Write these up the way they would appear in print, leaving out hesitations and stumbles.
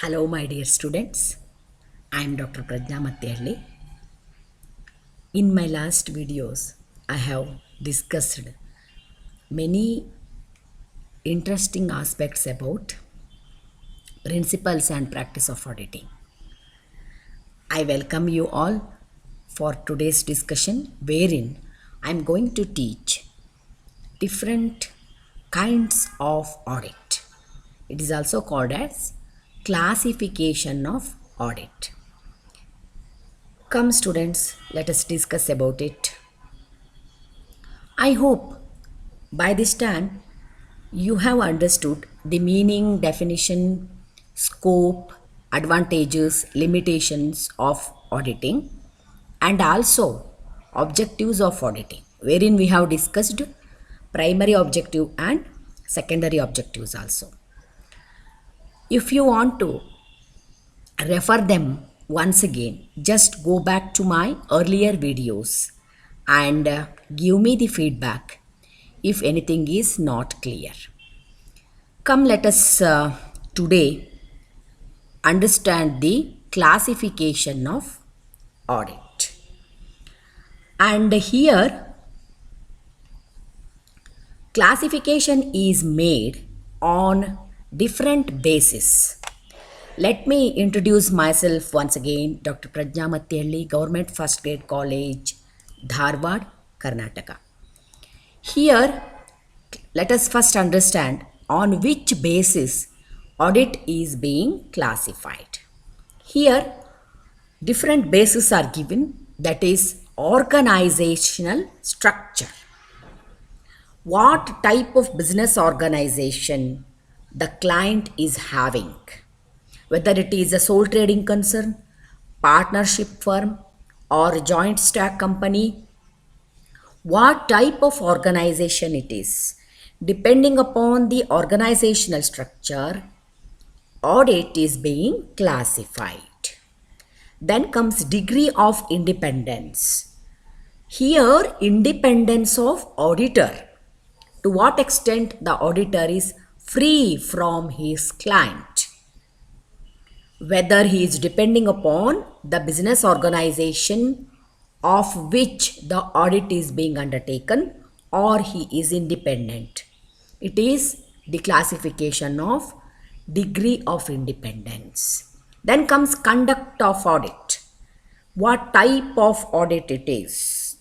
Hello, my dear students. I am Dr. Prajna Mattiyalli. In my last videos, I have discussed many interesting aspects about principles and practice of auditing. I welcome you all for today's discussion, wherein I am going to teach different kinds of audit. It is also called as classification of audit. Come, students, let us discuss about it. I hope by this time you have understood the meaning, definition, scope, advantages, limitations of auditing, and also objectives of auditing, wherein we have discussed primary objective and secondary objectives also. If you want to refer them once again, just go back to my earlier videos and give me the feedback if anything is not clear. Come, let us today understand the classification of audit. And here, classification is made on different basis. Let me introduce myself once again, Dr. Prajna Mattiyalli, Government First Grade College, Dharwad, Karnataka. Here, let us first understand on which basis audit is being classified. Here, different bases are given, that is organizational structure. What type of business organization the client is having, whether it is a sole trading concern, partnership firm, or joint stock company, what type of organization it is. Depending upon the organizational structure, audit is being classified. Then comes degree of independence. Here, independence of auditor. To what extent the auditor is free from his client. Whether he is depending upon the business organization of which the audit is being undertaken, or he is independent. It is the classification of degree of independence. Then comes conduct of audit. What type of audit it is?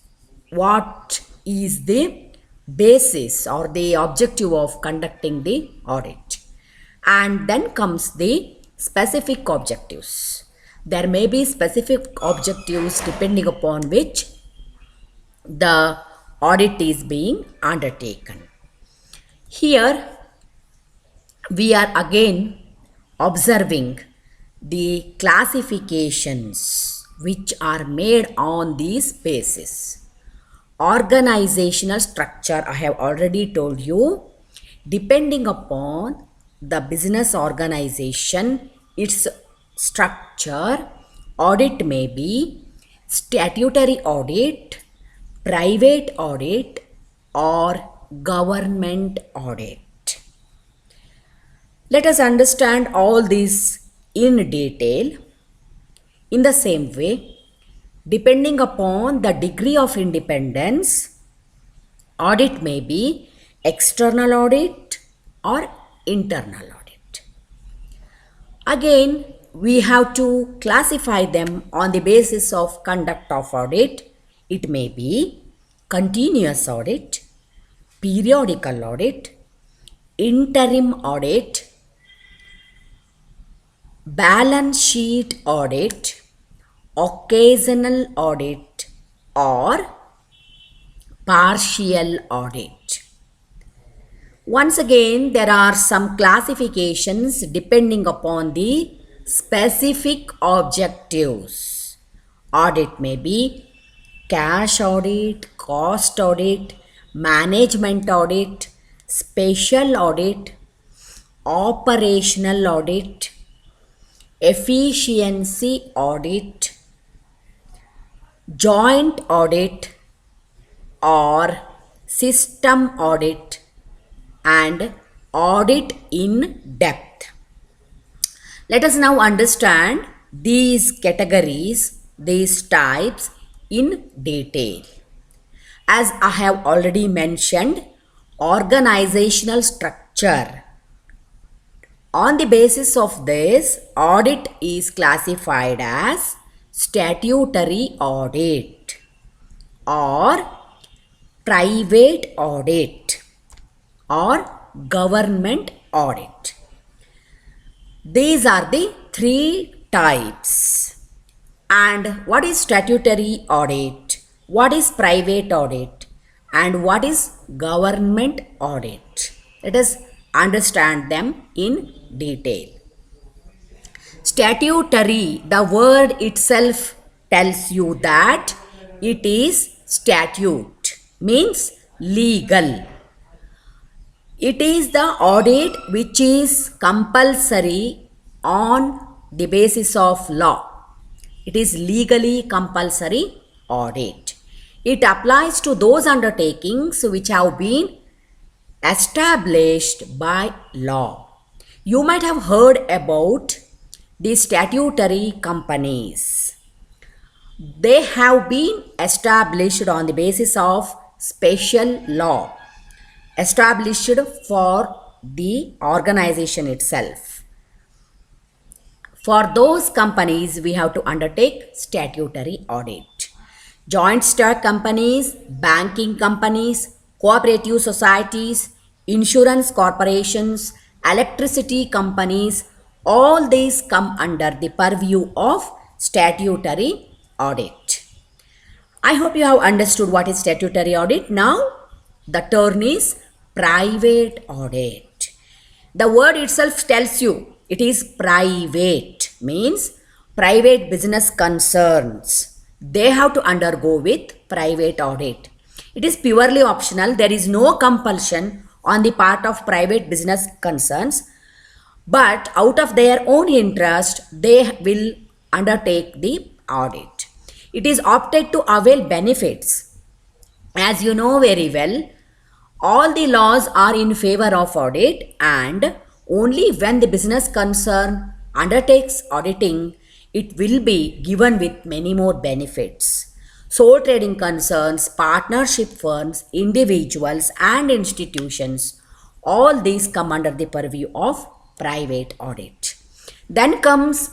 What is the basis or the objective of conducting the audit? And then comes the specific objectives. There may be specific objectives depending upon which the audit is being undertaken. Here we are again observing the classifications which are made on these basis. Organizational structure, I have already told you, depending upon the business organization, its structure, audit may be statutory audit, private audit, or government audit. Let us understand all these in detail. In the same way, depending upon the degree of independence, audit may be external audit or internal audit. Again, we have to classify them on the basis of conduct of audit. It may be continuous audit, periodical audit, interim audit, balance sheet audit, occasional audit, or partial audit. Once again, there are some classifications depending upon the specific objectives. Audit may be cash audit, cost audit, management audit, special audit, operational audit, efficiency audit, joint audit, or system audit, and audit in depth. Let us now understand these categories, these types in detail. As I have already mentioned, organizational structure. On the basis of this, audit is classified as statutory audit or private audit or government audit. These are the three types. And what is statutory audit? What is private audit? And what is government audit? Let us understand them in detail. Statutory, the word itself tells you that it is statute, means legal. It is the audit which is compulsory on the basis of law. It is legally compulsory audit. It applies to those undertakings which have been established by law. You might have heard about the statutory companies. They have been established on the basis of special law, established for the organization itself. For those companies, we have to undertake statutory audit. Joint stock companies, banking companies, cooperative societies, insurance corporations, electricity companies, all these come under the purview of statutory audit. I hope you have understood what is statutory audit. Now, the term is private audit. The word itself tells you it is private, means private business concerns. They have to undergo with private audit. It is purely optional. There is no compulsion on the part of private business concerns, but out of their own interest, they will undertake the audit. It is opted to avail benefits. As you know very well, all the laws are in favor of audit, and only when the business concern undertakes auditing, it will be given with many more benefits. Sole trading concerns, partnership firms, individuals and institutions, all these come under the purview of private audit. Then comes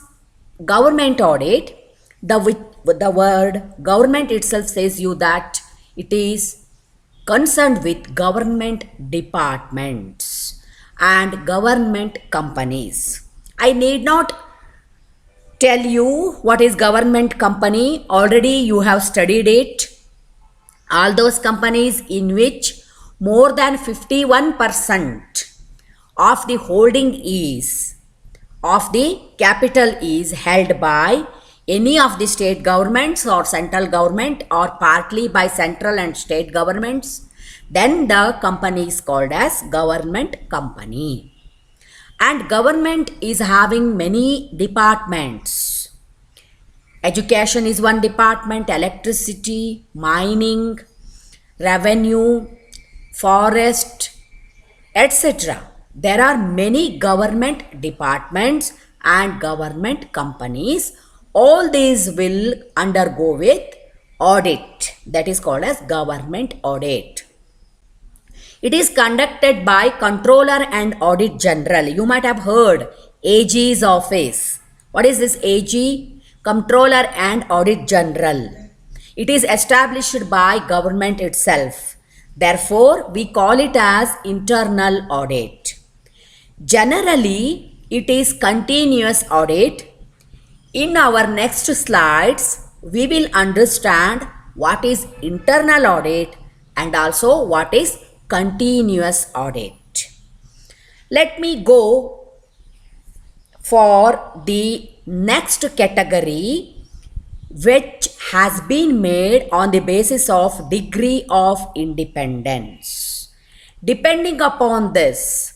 government audit. The word government itself says you that it is concerned with government departments and government companies. I need not tell you what is government company. Already you have studied it. All those companies in which more than 51% of the holding is, of the capital is held by any of the state governments or central government or partly by central and state governments, then the company is called as government company. And government is having many departments. Education is one department, electricity, mining, revenue, forest, etc. There are many government departments and government companies. All these will undergo with audit, that is called as government audit. It is conducted by Controller and Audit General. You might have heard AG's office. What is this AG? Controller and Audit General. It is established by government itself. Therefore, we call it as internal audit. Generally, it is continuous audit. In our next slides, we will understand what is internal audit and also what is continuous audit. Let me go for the next category, which has been made on the basis of degree of independence. Depending upon this,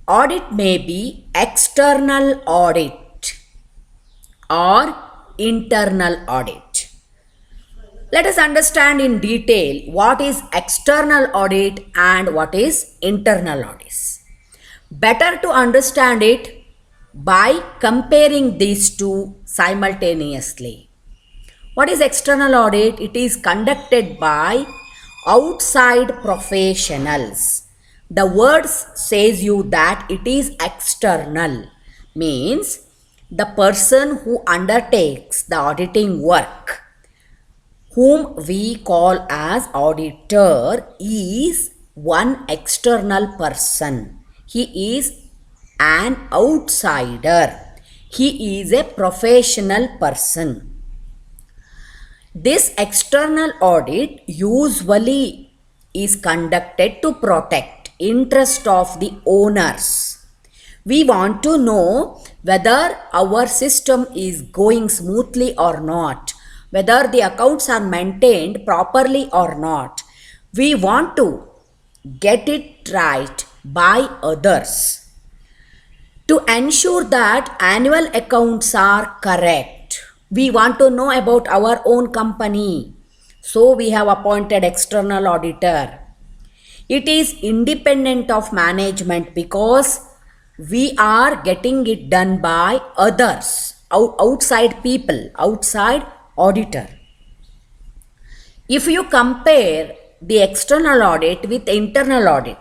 audit may be external audit or internal audit. Let us understand in detail what is external audit and what is internal audit. Better to understand it, by comparing these two simultaneously. What is external audit? It is conducted by outside professionals. The words says you that it is external, means the person who undertakes the auditing work, whom we call as auditor, is one external person. He is an outsider. He is a professional person. This external audit usually is conducted to protect interest of the owners. We want to know whether our system is going smoothly or not, whether the accounts are maintained properly or not. We want to get it right by others. To ensure that annual accounts are correct, we want to know about our own company. So we have appointed external auditor. It is independent of management because we are getting it done by others, outside people, outside auditor. If you compare the external audit with internal audit,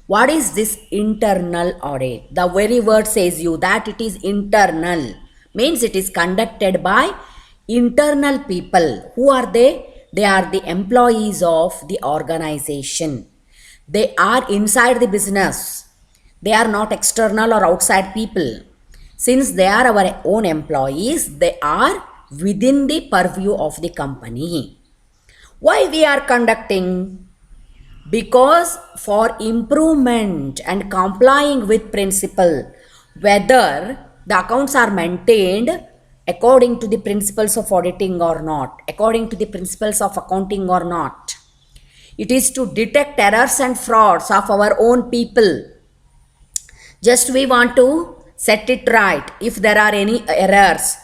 what is this internal audit? The very word says you that it is internal, means it is conducted by internal people. Who are they? They are the employees of the organization. They are inside the business. They are not external or outside people. Since they are our own employees, they are within the purview of the company. Why we are conducting? Because for improvement and complying with principle, whether the accounts are maintained according to the principles of auditing or not, according to the principles of accounting or not. It is to detect errors and frauds of our own people. Just we want to set it right. If there are any errors,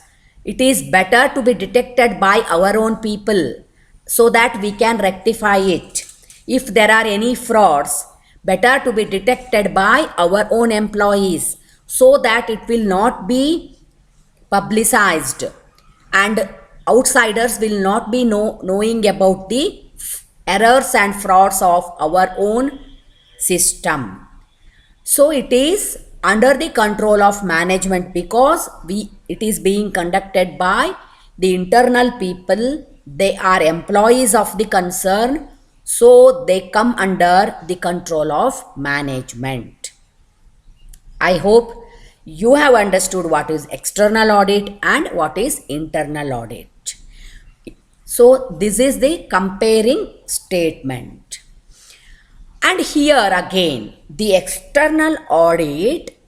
it is better to be detected by our own people so that we can rectify it. If there are any frauds, better to be detected by our own employees so that it will not be publicized and outsiders will not be knowing about the errors and frauds of our own system. So it is under the control of management because it is being conducted by the internal people. They are employees of the concern, so they come under the control of management. I hope you have understood what is external audit and what is internal audit. So this is the comparing statement. And here again, the external audit,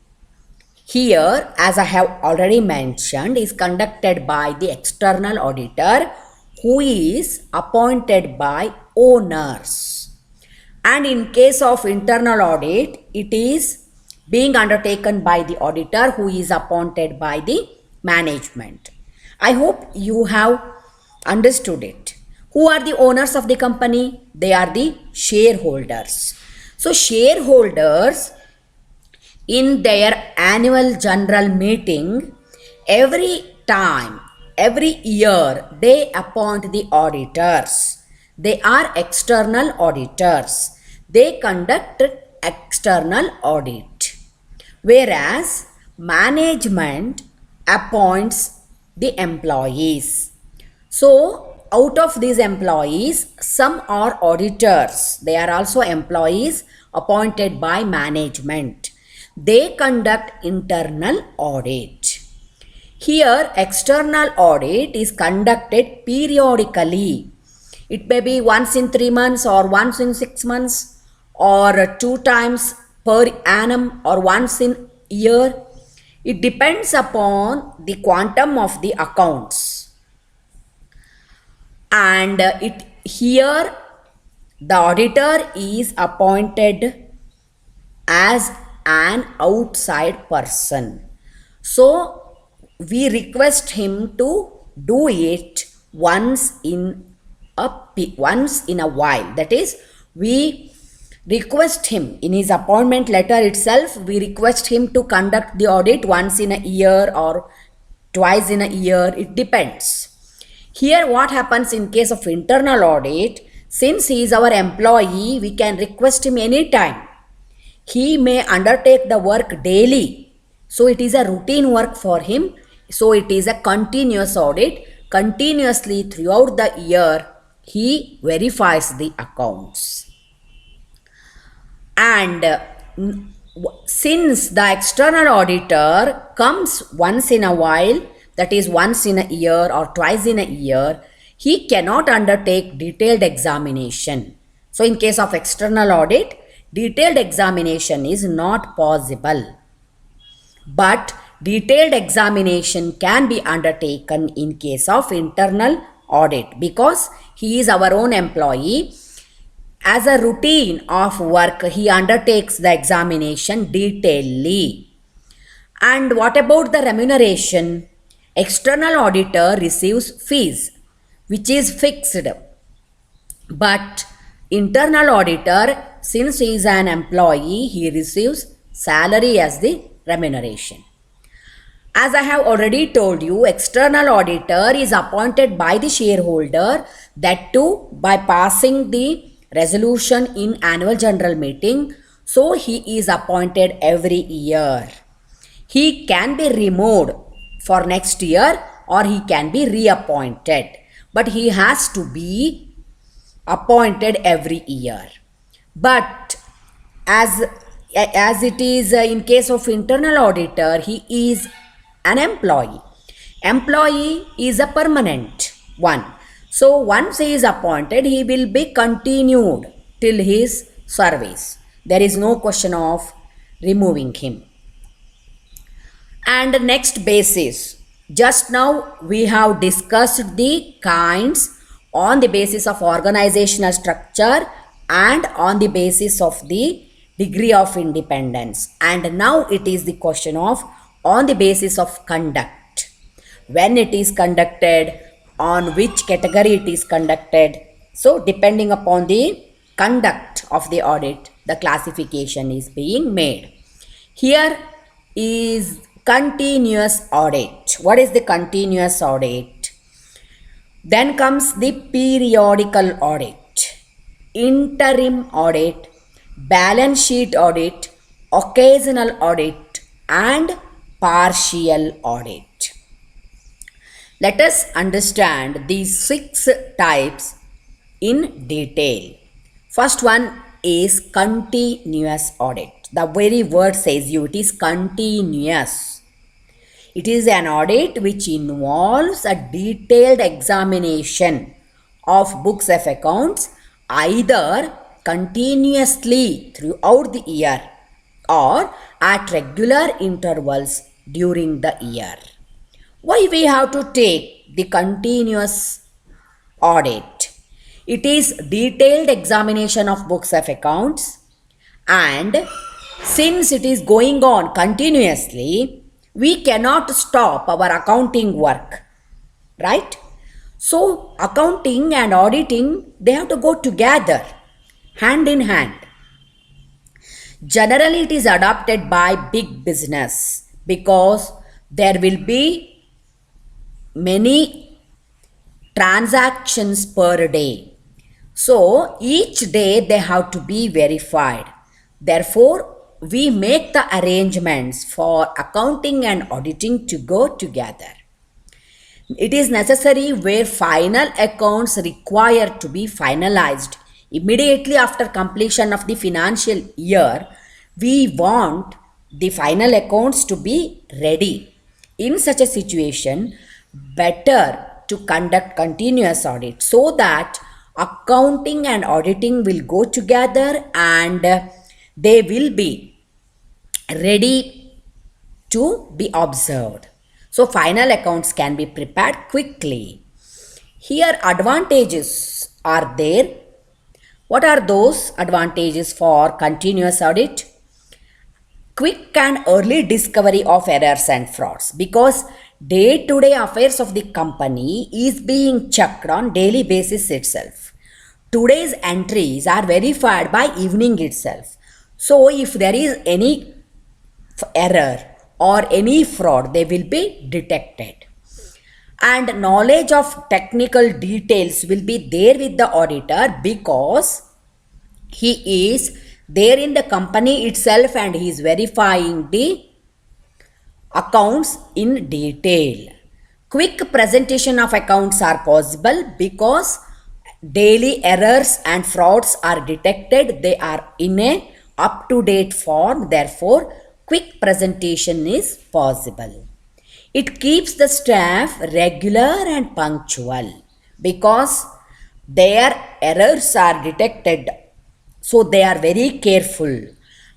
here as I have already mentioned, is conducted by the external auditor who is appointed by owners. And in case of internal audit, it is being undertaken by the auditor who is appointed by the management. I hope you have understood it. Who are the owners of the company? They are the shareholders. So shareholders in their annual general meeting, every year, they appoint the auditors. They are external auditors. They conduct external audit. Whereas management appoints the employees. So out of these employees, some are auditors. They are also employees appointed by management. They conduct internal audit. Here, external audit is conducted periodically. It may be once in 3 months or once in 6 months or 2 times per annum or once in year. It depends upon the quantum of the accounts. And here the auditor is appointed as an outside person. So we request him to do it once in a while. That is, we request him in his appointment letter itself. We request him to conduct the audit once in a year or twice in a year. It depends. Here what happens in case of internal audit, since he is our employee, we can request him anytime. He may undertake the work daily. So it is a routine work for him. So it is a continuous audit. Continuously throughout the year, he verifies the accounts. And since the external auditor comes once in a while, that is once in a year or twice in a year, he cannot undertake detailed examination. So in case of external audit, detailed examination is not possible. But detailed examination can be undertaken in case of internal audit because he is our own employee. As a routine of work, he undertakes the examination detailedly. And what about the remuneration? External auditor receives fees, which is fixed. But internal auditor, since he is an employee, he receives salary as the remuneration. As I have already told you, external auditor is appointed by the shareholder, that too by passing the resolution in annual general meeting. So he is appointed every year. He can be removed for next year or he can be reappointed, but he has to be appointed every year. But as it is in case of internal auditor, he is an employee. Employee is a permanent one. So once he is appointed, he will be continued till his service. There is no question of removing him. And next basis. Just now we have discussed the kinds on the basis of organizational structure and on the basis of the degree of independence. And now it is the question of on the basis of conduct. When it is conducted, on which category it is conducted. So depending upon the conduct of the audit, the classification is being made. Here is continuous audit. What is the continuous audit? Then comes the periodical audit, interim audit, balance sheet audit, occasional audit, and partial audit. Let us understand these 6 types in detail. First one is continuous audit. The very word says you, it is continuous. It is an audit which involves a detailed examination of books of accounts either continuously throughout the year or at regular intervals during the year. Why we have to take the continuous audit? It is detailed examination of books of accounts, and since it is going on continuously, we cannot stop our accounting work, right? So accounting and auditing, they have to go together, hand in hand. Generally it is adopted by big business because there will be many transactions per day. So each day they have to be verified. Therefore, we make the arrangements for accounting and auditing to go together. It is necessary where final accounts require to be finalized immediately after completion of the financial year. We want the final accounts to be ready. In such a situation, better to conduct continuous audit so that accounting and auditing will go together and they will be ready to be observed. So final accounts can be prepared quickly. Here advantages are there. What are those advantages for continuous audit? Quick and early discovery of errors and frauds, because day-to-day affairs of the company is being checked on daily basis itself. today's entries are verified by evening itself. So if there is any error or any fraud, they will be detected. And knowledge of technical details will be there with the auditor because he is there in the company itself and he is verifying the accounts in detail. Quick presentation of accounts are possible because daily errors and frauds are detected. They are in a up-to-date form. Therefore, quick presentation is possible. It keeps the staff regular and punctual because their errors are detected. So they are very careful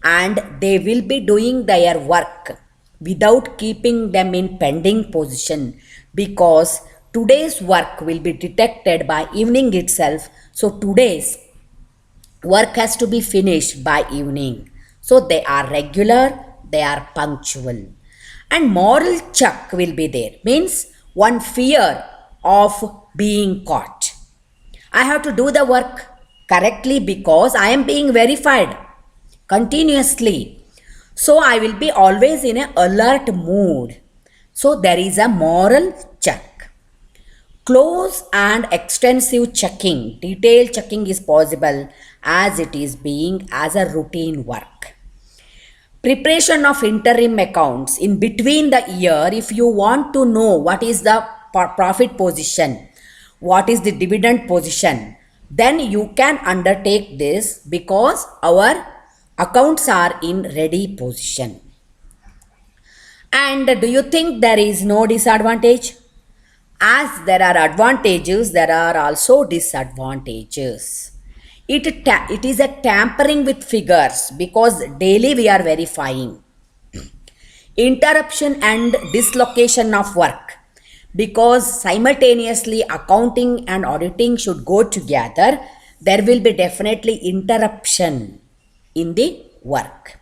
and they will be doing their work without keeping them in pending position because today's work will be detected by evening itself. So today's work has to be finished by evening. So they are regular, they are punctual. And moral check will be there, means one fear of being caught. I have to do the work correctly because I am being verified continuously. So I will be always in an alert mood. So there is a moral check. Close and extensive checking, detailed checking is possible as it is being as a routine work. Preparation of interim accounts in between the year, if you want to know what is the profit position, what is the dividend position, then you can undertake this because our accounts are in ready position. And do you think there is no disadvantage? As there are advantages, there are also disadvantages. It is a tampering with figures because daily we are verifying. Interruption and dislocation of work because simultaneously accounting and auditing should go together. There will be definitely interruption in the work.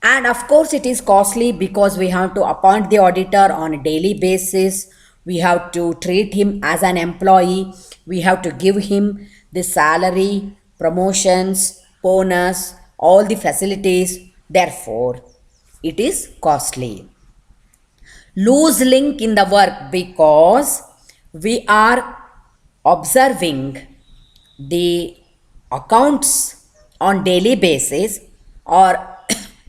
And of course, it is costly because we have to appoint the auditor on a daily basis. We have to treat him as an employee. We have to give him the salary, promotions, bonus, all the facilities. Therefore, it is costly. Loose link in the work because we are observing the accounts on daily basis or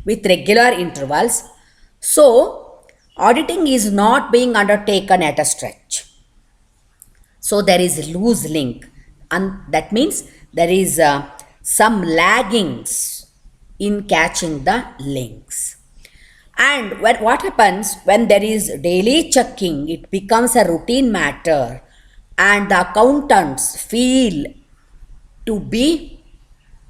with regular intervals. So, auditing is not being undertaken at a stretch. So, there is loose link and that means there is some laggings in catching the links. And what happens when there is daily checking, it becomes a routine matter and the accountants feel to be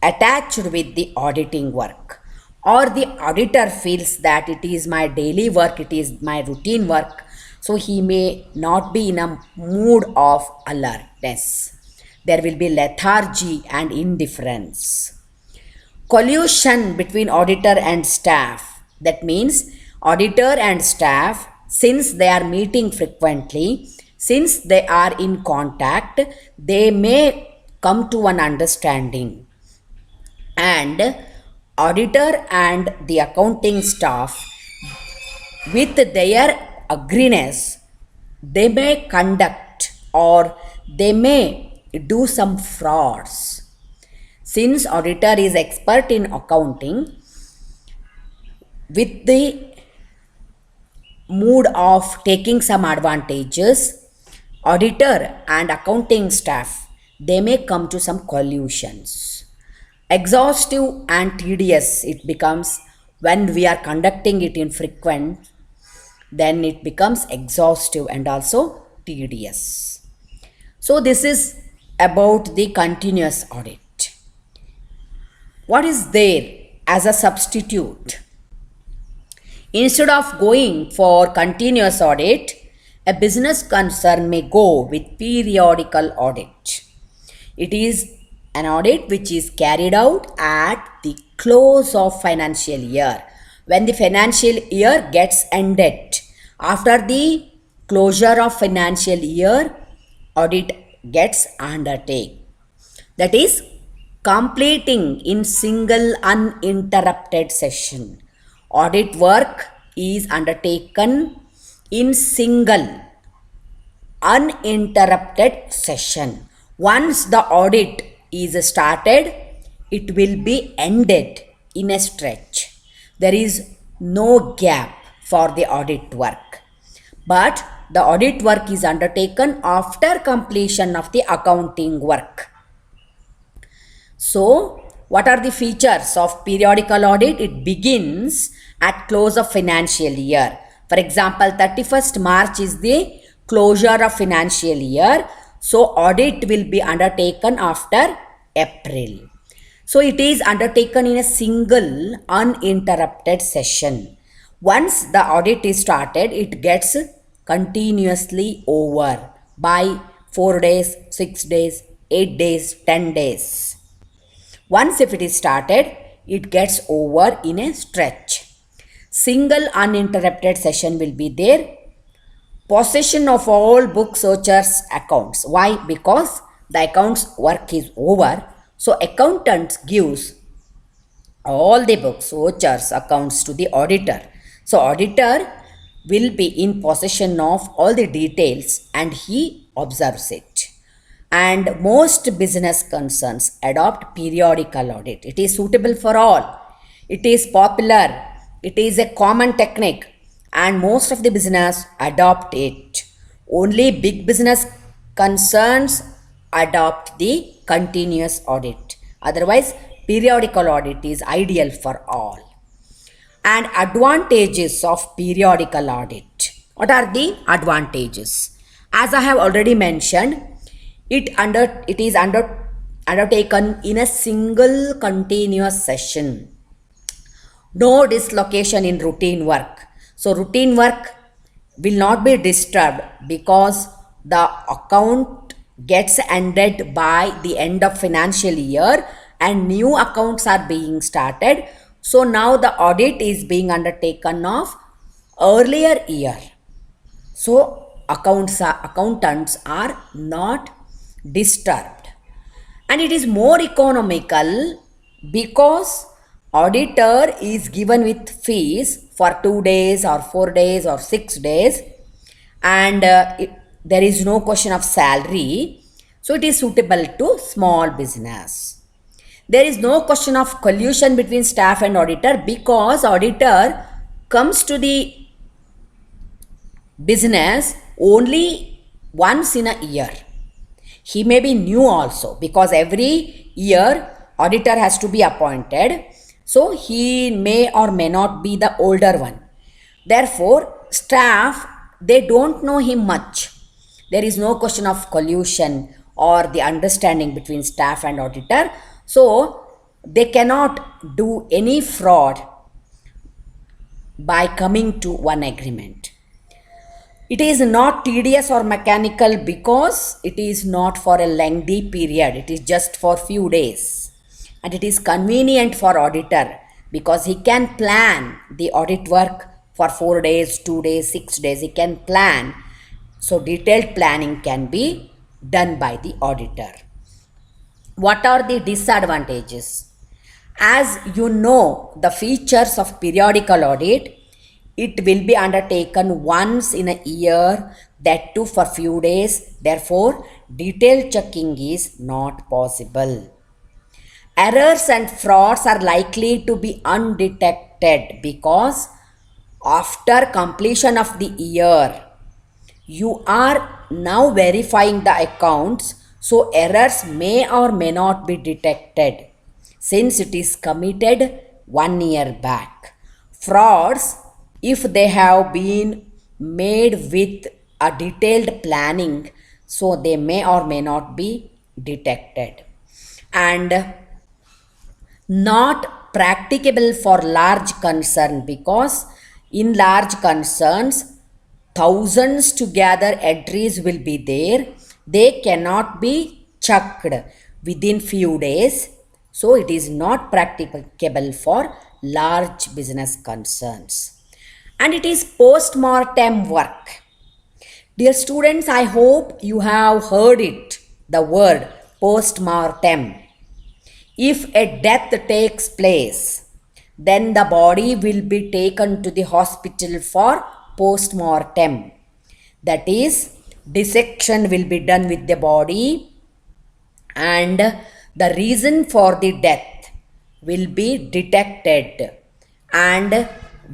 attached with the auditing work, or the auditor feels that it is my daily work, it is my routine work, so he may not be in a mood of alertness. There will be lethargy and indifference. Collusion between auditor and staff, that means auditor and staff, since they are meeting frequently, since they are in contact, they may come to an understanding, and auditor and the accounting staff, with their agreement, they may conduct or they may do some frauds. Since auditor is expert in accounting, with the mood of taking some advantages, auditor and accounting staff, they may come to some collusions. Exhaustive and tedious it becomes when we are conducting it in frequent, then it becomes exhaustive and also tedious. So this is about the continuous audit. What is there as a substitute? Instead of going for continuous audit, a business concern may go with periodical audit. It is an audit which is carried out at the close of financial year. When the financial year gets ended, after the closure of financial year, audit gets undertaken. That is completing in single uninterrupted session. Audit work is undertaken in single uninterrupted session. Once the audit is started, it will be ended in a stretch. There is no gap for the audit work. But the audit work is undertaken after completion of the accounting work. So, what are the features of periodical audit? It begins at close of financial year. For example, 31st March is the closure of financial year. So, audit will be undertaken after April. So, it is undertaken in a single uninterrupted session. Once the audit is started, it gets continuously over by 4 days, 6 days, 8 days, 10 days. Once if it is started, it gets over in a stretch. Single uninterrupted session will be there. Possession of all book searchers' accounts. Why? Because the accounts work is over. So accountant gives all the book searchers' accounts to the auditor. So auditor will be in possession of all the details and he observes it. And most business concerns adopt periodical audit. It is suitable for all. It is popular. It is a common technique and most of the business adopt it. Only big business concerns adopt the continuous audit. Otherwise, periodical audit is ideal for all. And advantages of periodical audit. What are the advantages? As I have already mentioned, it is undertaken in a single continuous session. No dislocation in routine work. So routine work will not be disturbed because the account gets ended by the end of financial year and new accounts are being started. So now the audit is being undertaken of earlier year. So accountants are not disturbed. And it is more economical because auditor is given with fees for 2 days or 4 days or 6 days and there is no question of salary. So it is suitable to small business. There is no question of collusion between staff and auditor because auditor comes to the business only once in a year. He may be new also because every year auditor has to be appointed. So he may or may not be the older one. Therefore, staff, they don't know him much. There is no question of collusion or the understanding between staff and auditor. So they cannot do any fraud by coming to one agreement. It is not tedious or mechanical because it is not for a lengthy period. It is just for few days. And it is convenient for auditor because he can plan the audit work for 4 days, 2 days, 6 days. He can plan. So detailed planning can be done by the auditor. What are the disadvantages? As you know, the features of periodical audit, it will be undertaken once in a year, that too for few days. Therefore, detailed checking is not possible. Errors and frauds are likely to be undetected because after completion of the year, you are now verifying the accounts, so errors may or may not be detected since it is committed 1 year back. Frauds, if they have been made with a detailed planning, so they may or may not be detected. And not practicable for large concern because in large concerns thousands to gather entries will be there. They cannot be checked within few days. So it is not practicable for large business concerns. And it is post-mortem work. Dear students, I hope you have heard it, the word post-mortem. If a death takes place, then the body will be taken to the hospital for post-mortem. That is, dissection will be done with the body and the reason for the death will be detected, and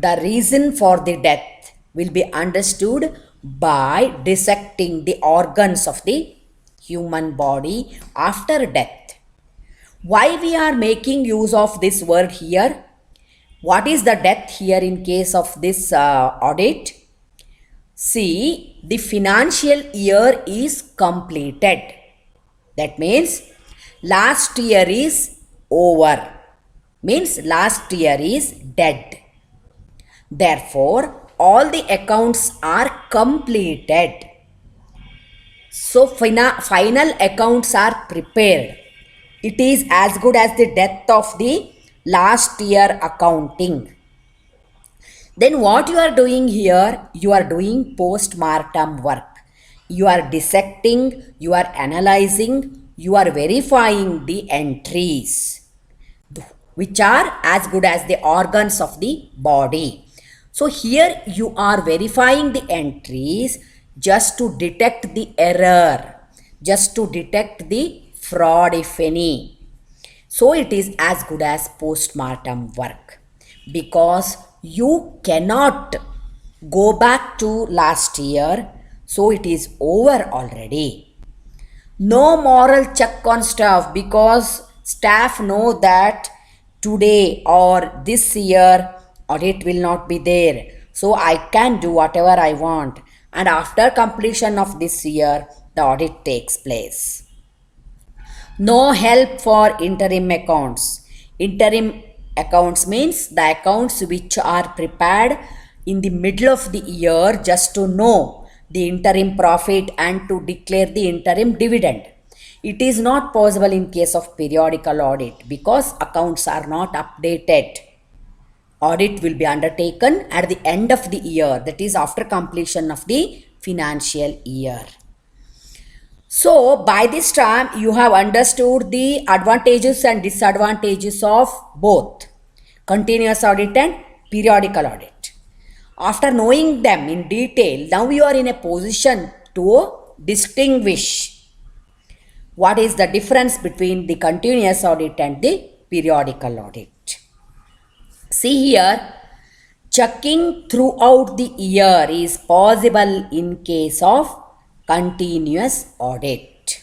the reason for the death will be understood by dissecting the organs of the human body after death. Why we are making use of this word here? What is the death here in case of this audit? See, the financial year is completed. That means last year is over. Means last year is dead. Therefore, all the accounts are completed. So, final accounts are prepared. It is as good as the death of the last year accounting. Then what you are doing here? You are doing post-mortem work. You are dissecting, you are analyzing, you are verifying the entries, which are as good as the organs of the body. So here you are verifying the entries just to detect the error, just to detect the fraud if any. So it is as good as post-mortem work, because you cannot go back to last year, so it is over already. No moral check on staff, because staff know that today or this year audit will not be there, so I can do whatever I want, and after completion of this year the audit takes place. No help for interim accounts. Interim accounts means the accounts which are prepared in the middle of the year just to know the interim profit and to declare the interim dividend. It is not possible in case of periodical audit because accounts are not updated. Audit will be undertaken at the end of the year, that is after completion of the financial year. So, by this time, you have understood the advantages and disadvantages of both continuous audit and periodical audit. After knowing them in detail, now you are in a position to distinguish what is the difference between the continuous audit and the periodical audit. See here, checking throughout the year is possible in case of continuous audit,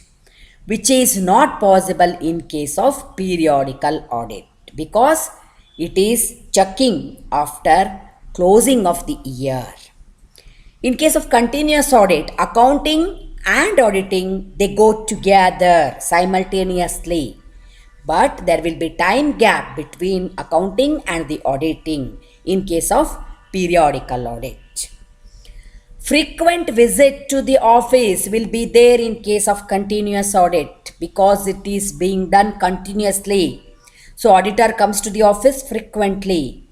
which is not possible in case of periodical audit because it is checking after closing of the year. In case of continuous audit, accounting and auditing, they go together simultaneously, but there will be time gap between accounting and the auditing in case of periodical audit. Frequent visit to the office will be there in case of continuous audit because it is being done continuously. So auditor comes to the office frequently,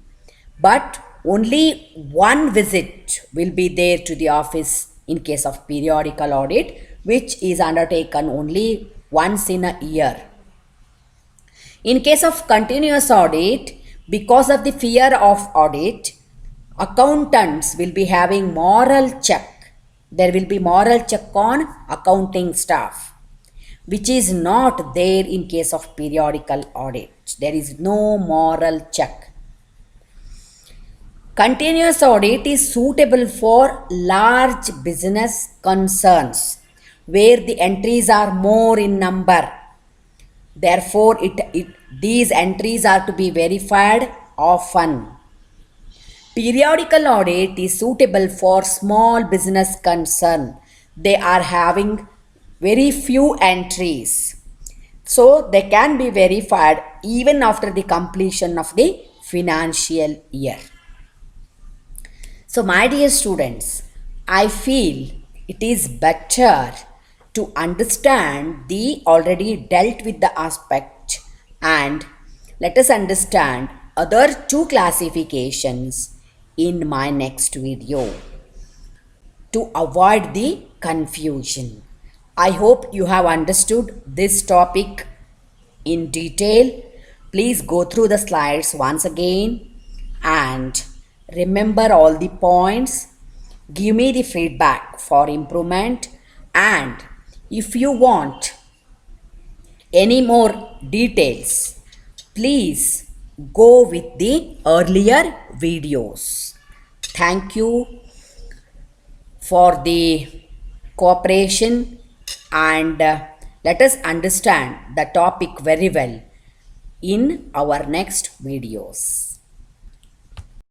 but only one visit will be there to the office in case of periodical audit, which is undertaken only once in a year. In case of continuous audit, because of the fear of audit, accountants will be having moral check. There will be moral check on accounting staff, which is not there in case of periodical audit. There is no moral check. Continuous audit is suitable for large business concerns where the entries are more in number. Therefore, these entries are to be verified often. Periodical audit is suitable for small business concern. They are having very few entries. So they can be verified even after the completion of the financial year. So my dear students, I feel it is better to understand the already dealt with the aspect, and let us understand other two classifications in my next video to avoid the confusion. I hope you have understood this topic in detail. Please go through the slides once again and remember all the points. Give me the feedback for improvement, and if you want any more details, please go with the earlier videos. Thank you for the cooperation, and let us understand the topic very well in our next videos.